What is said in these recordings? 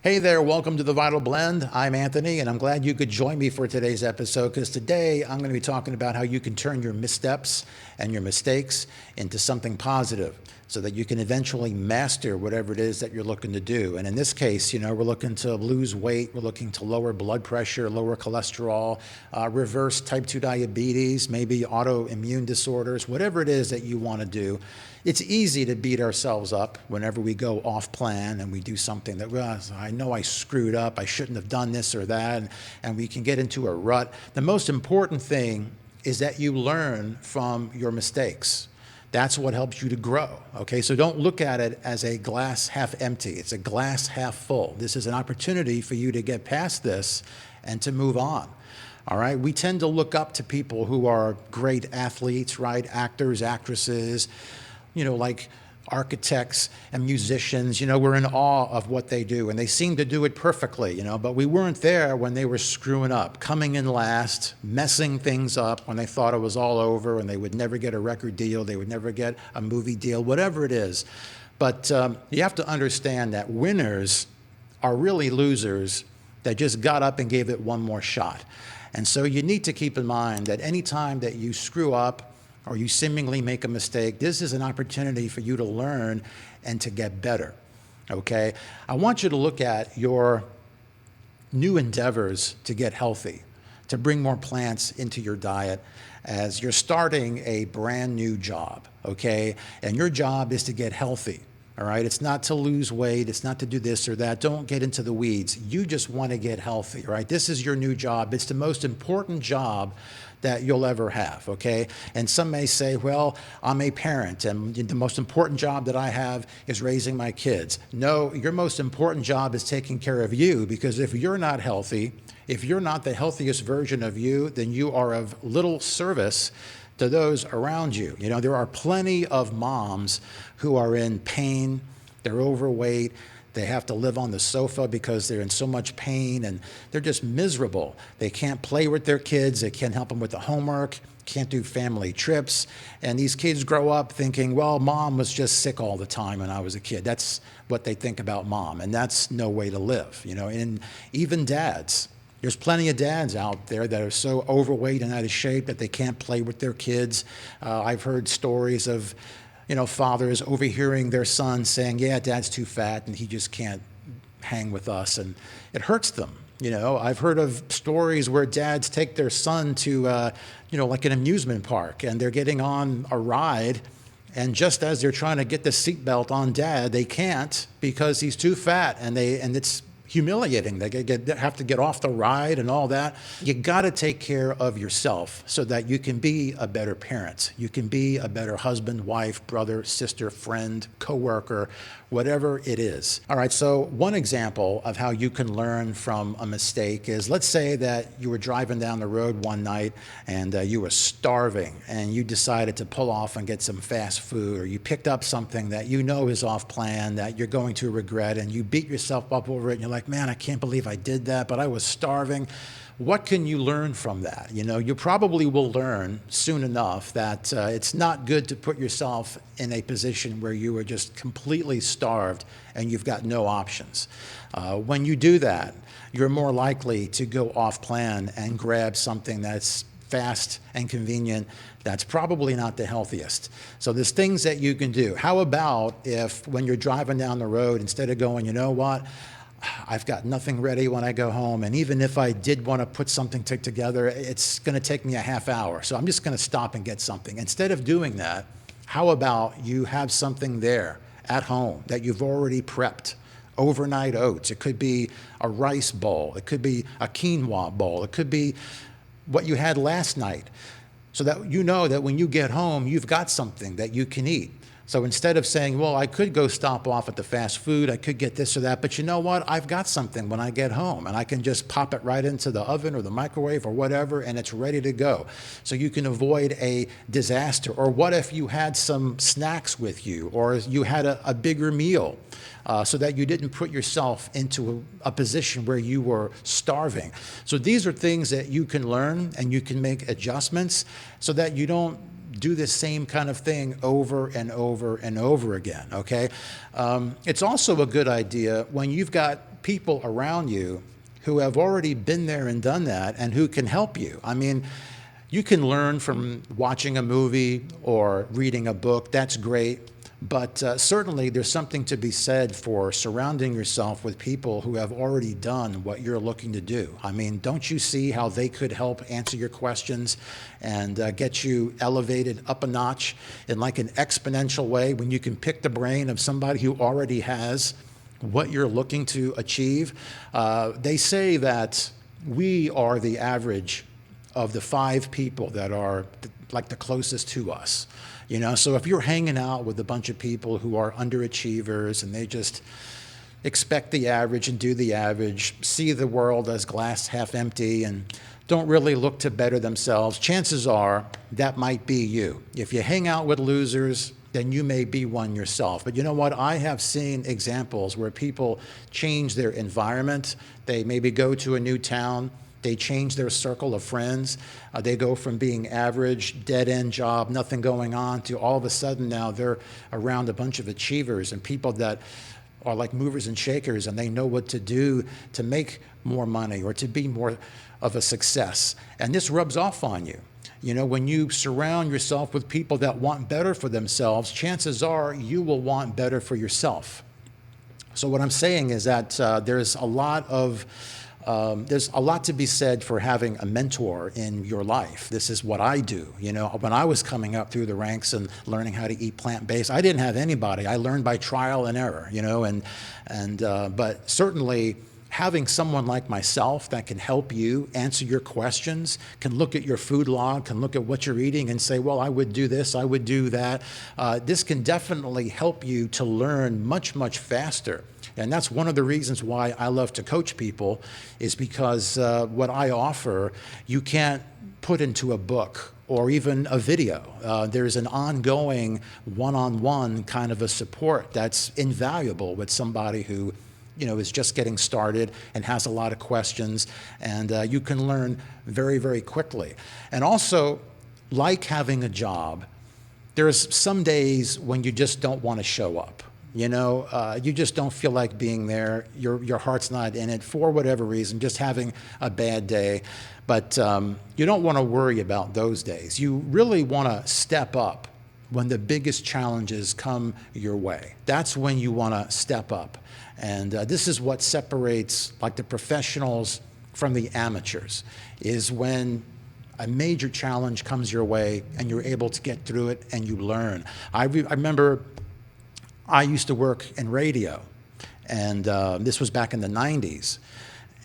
Hey there, welcome to the Vital Blend. I'm Anthony, and I'm glad you could join me for today's episode because today I'm going to be talking about how you can turn your missteps and your mistakes into something positive so that you can eventually master whatever it is that you're looking to do. And in this case, we're looking to lose weight, we're looking to lower blood pressure, lower cholesterol, reverse type 2 diabetes, maybe autoimmune disorders, whatever it is that you want to do. It's easy to beat ourselves up whenever we go off plan and we do something that, well, I know I screwed up, I shouldn't have done this or that, and we can get into a rut. The most important thing is that you learn from your mistakes. That's what helps you to grow, okay? So don't look at it as a glass half empty. It's a glass half full. This is an opportunity for you to get past this and to move on. All right, we tend to look up to people who are great athletes, right? Actors, actresses, like architects and musicians. We're in awe of what they do, and they seem to do it perfectly, but we weren't there when they were screwing up, coming in last, messing things up when they thought it was all over and they would never get a record deal, they would never get a movie deal, whatever it is. But you have to understand that winners are really losers that just got up and gave it one more shot. And so you need to keep in mind that anytime that you screw up or you seemingly make a mistake, this is an opportunity for you to learn and to get better, okay? I want you to look at your new endeavors to get healthy, to bring more plants into your diet as you're starting a brand new job, okay? And your job is to get healthy. All right, it's not to lose weight, it's not to do this or that. Don't get into the weeds. You just want to get healthy, all right? This is your new job. It's the most important job that you'll ever have, okay? And some may say, well, I'm a parent and the most important job that I have is raising my kids. No, your most important job is taking care of you, because if you're not healthy, if you're not the healthiest version of you, then you are of little service to those around you. There are plenty of moms who are in pain, they're overweight, they have to live on the sofa because they're in so much pain and they're just miserable. They can't play with their kids, they can't help them with the homework, can't do family trips, and these kids grow up thinking, well, mom was just sick all the time when I was a kid. That's what they think about mom, and that's no way to live, and even dads. There's plenty of dads out there that are so overweight and out of shape that they can't play with their kids. I've heard stories of, fathers overhearing their sons saying, yeah, dad's too fat and he just can't hang with us, and it hurts them. I've heard of stories where dads take their son to, like an amusement park, and they're getting on a ride, and just as they're trying to get the seatbelt on dad, they can't because he's too fat, and it's humiliating. They have to get off the ride and all that. You got to take care of yourself so that you can be a better parent. You can be a better husband, wife, brother, sister, friend, coworker, whatever it is. All right, so one example of how you can learn from a mistake is, let's say that you were driving down the road one night and you were starving and you decided to pull off and get some fast food, or you picked up something that you know is off plan that you're going to regret, and you beat yourself up over it and you're like, man, I can't believe I did that, but I was starving. What can you learn from that? You probably will learn soon enough that it's not good to put yourself in a position where you are just completely starved and you've got no options. When you do that, you're more likely to go off plan and grab something that's fast and convenient that's probably not the healthiest. So there's things that you can do. How about if when you're driving down the road, instead of going, you know what, I've got nothing ready when I go home, and even if I did want to put something together, it's going to take me a half hour, so I'm just going to stop and get something. Instead of doing that, how about you have something there at home that you've already prepped? Overnight oats. It could be a rice bowl. It could be a quinoa bowl. It could be what you had last night, so that you know that when you get home, you've got something that you can eat. So instead of saying, well, I could go stop off at the fast food, I could get this or that, but you know what? I've got something when I get home, and I can just pop it right into the oven or the microwave or whatever, and it's ready to go. So you can avoid a disaster. Or what if you had some snacks with you, or you had a bigger meal, so that you didn't put yourself into a position where you were starving. So these are things that you can learn, and you can make adjustments so that you don't do the same kind of thing over and over and over again, okay? It's also a good idea when you've got people around you who have already been there and done that and who can help you. I mean, you can learn from watching a movie or reading a book. That's great. But certainly there's something to be said for surrounding yourself with people who have already done what you're looking to do. I mean, don't you see how they could help answer your questions and get you elevated up a notch in like an exponential way when you can pick the brain of somebody who already has what you're looking to achieve? They say that we are the average of the 5 people that are like the closest to us. You know, so if you're hanging out with a bunch of people who are underachievers and they just expect the average and do the average, see the world as glass half empty and don't really look to better themselves, chances are that might be you. If you hang out with losers, then you may be one yourself. But you know what? I have seen examples where people change their environment. They maybe go to a new town. They change their circle of friends. They go from being average, dead-end job, nothing going on, to all of a sudden now they're around a bunch of achievers and people that are like movers and shakers, and they know what to do to make more money or to be more of a success. And this rubs off on you. You know, when you surround yourself with people that want better for themselves, chances are you will want better for yourself. So what I'm saying is that there's a lot to be said for having a mentor in your life. This is what I do. You know, when I was coming up through the ranks and learning how to eat plant-based, I didn't have anybody. I learned by trial and error, you know, but certainly having someone like myself that can help you answer your questions, can look at your food log, can look at what you're eating and say, well, I would do this, I would do that. This can definitely help you to learn much, much faster. And that's one of the reasons why I love to coach people, is because what I offer, you can't put into a book or even a video. There's an ongoing one-on-one kind of a support that's invaluable with somebody who, you know, is just getting started and has a lot of questions, and you can learn very, very quickly. And also, like having a job, there's some days when you just don't want to show up. You know, you just don't feel like being there. Your heart's not in it for whatever reason, just having a bad day. But you don't want to worry about those days. You really want to step up when the biggest challenges come your way. That's when you want to step up. And this is what separates like the professionals from the amateurs, is when a major challenge comes your way and you're able to get through it and you learn. I remember I used to work in radio, and this was back in the 90s.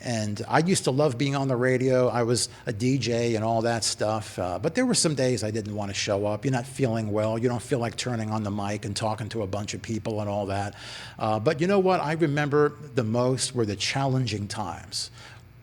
And I used to love being on the radio. I was a DJ and all that stuff. But there were some days I didn't want to show up. You're not feeling well. You don't feel like turning on the mic and talking to a bunch of people and all that. But you know what I remember the most were the challenging times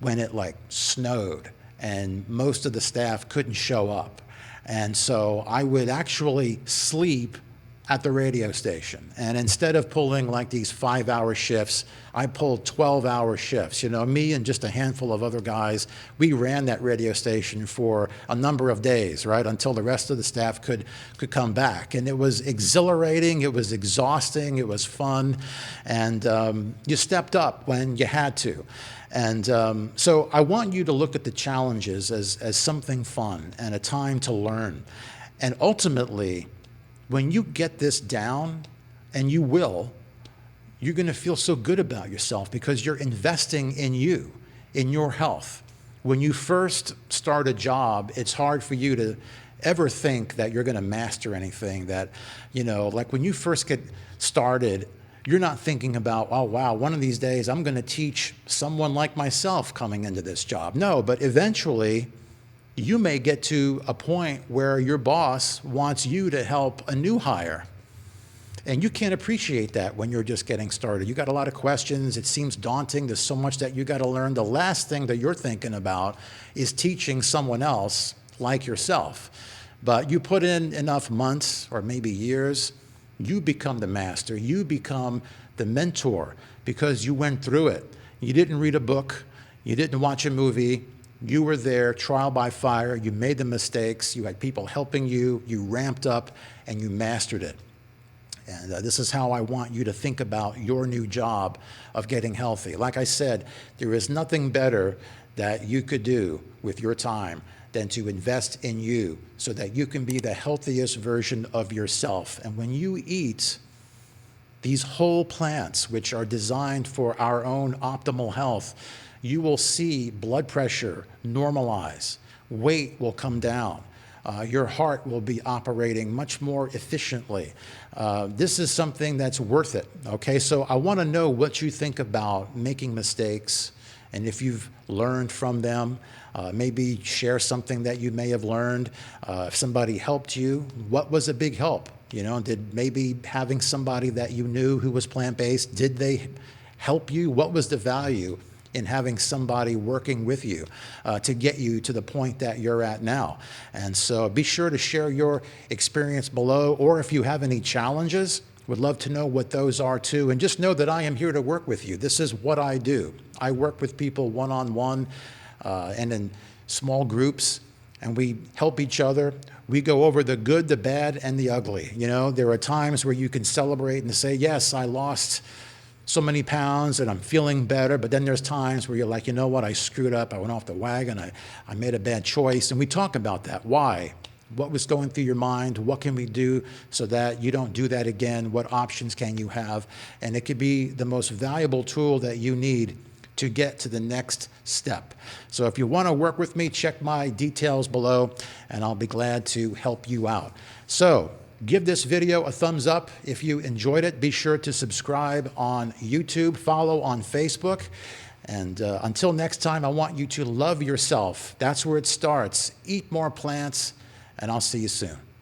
when it like snowed and most of the staff couldn't show up. And so I would actually sleep at the radio station. And instead of pulling like these 5-hour shifts, I pulled 12-hour shifts. You know, me and just a handful of other guys, we ran that radio station for a number of days, right, until the rest of the staff could come back. And it was exhilarating, it was exhausting, it was fun, and you stepped up when you had to. And so I want you to look at the challenges as something fun and a time to learn. And ultimately, when you get this down, and you will, you're going to feel so good about yourself because you're investing in you, in your health. When you first start a job, it's hard for you to ever think that you're going to master anything. That, you know, like when you first get started, you're not thinking about, oh, wow, one of these days I'm going to teach someone like myself coming into this job. No, but eventually, you may get to a point where your boss wants you to help a new hire. And you can't appreciate that when you're just getting started. You got a lot of questions. It seems daunting. There's so much that you got to learn. The last thing that you're thinking about is teaching someone else like yourself. But you put in enough months or maybe years, you become the master. You become the mentor because you went through it. You didn't read a book. You didn't watch a movie. You were there, trial by fire. You made the mistakes. You had people helping you. You ramped up, and you mastered it. And this is how I want you to think about your new job of getting healthy. Like I said, there is nothing better that you could do with your time than to invest in you so that you can be the healthiest version of yourself. And when you eat these whole plants, which are designed for our own optimal health, you will see blood pressure normalize, weight will come down, your heart will be operating much more efficiently. This is something that's worth it, okay? So I want to know what you think about making mistakes, and if you've learned from them, maybe share something that you may have learned. If somebody helped you, what was a big help? You know, did maybe having somebody that you knew who was plant-based, did they help you? What was the value in having somebody working with you to get you to the point that you're at now? And so be sure to share your experience below, or if you have any challenges, would love to know what those are too. And just know that I am here to work with you. This is what I do. I work with people one-on-one and in small groups, and we help each other. We go over the good, the bad, and the ugly. You know, there are times where you can celebrate and say, yes, I lost so many pounds and I'm feeling better. But then there's times where you're like, you know what, I screwed up. I went off the wagon. I made a bad choice. And we talk about that. Why? What was going through your mind? What can we do so that you don't do that again? What options can you have? And it could be the most valuable tool that you need to get to the next step. So if you want to work with me, check my details below, and I'll be glad to help you out. So give this video a thumbs up if you enjoyed it. Be sure to subscribe on YouTube, follow on Facebook. And until next time, I want you to love yourself. That's where it starts. Eat more plants, and I'll see you soon.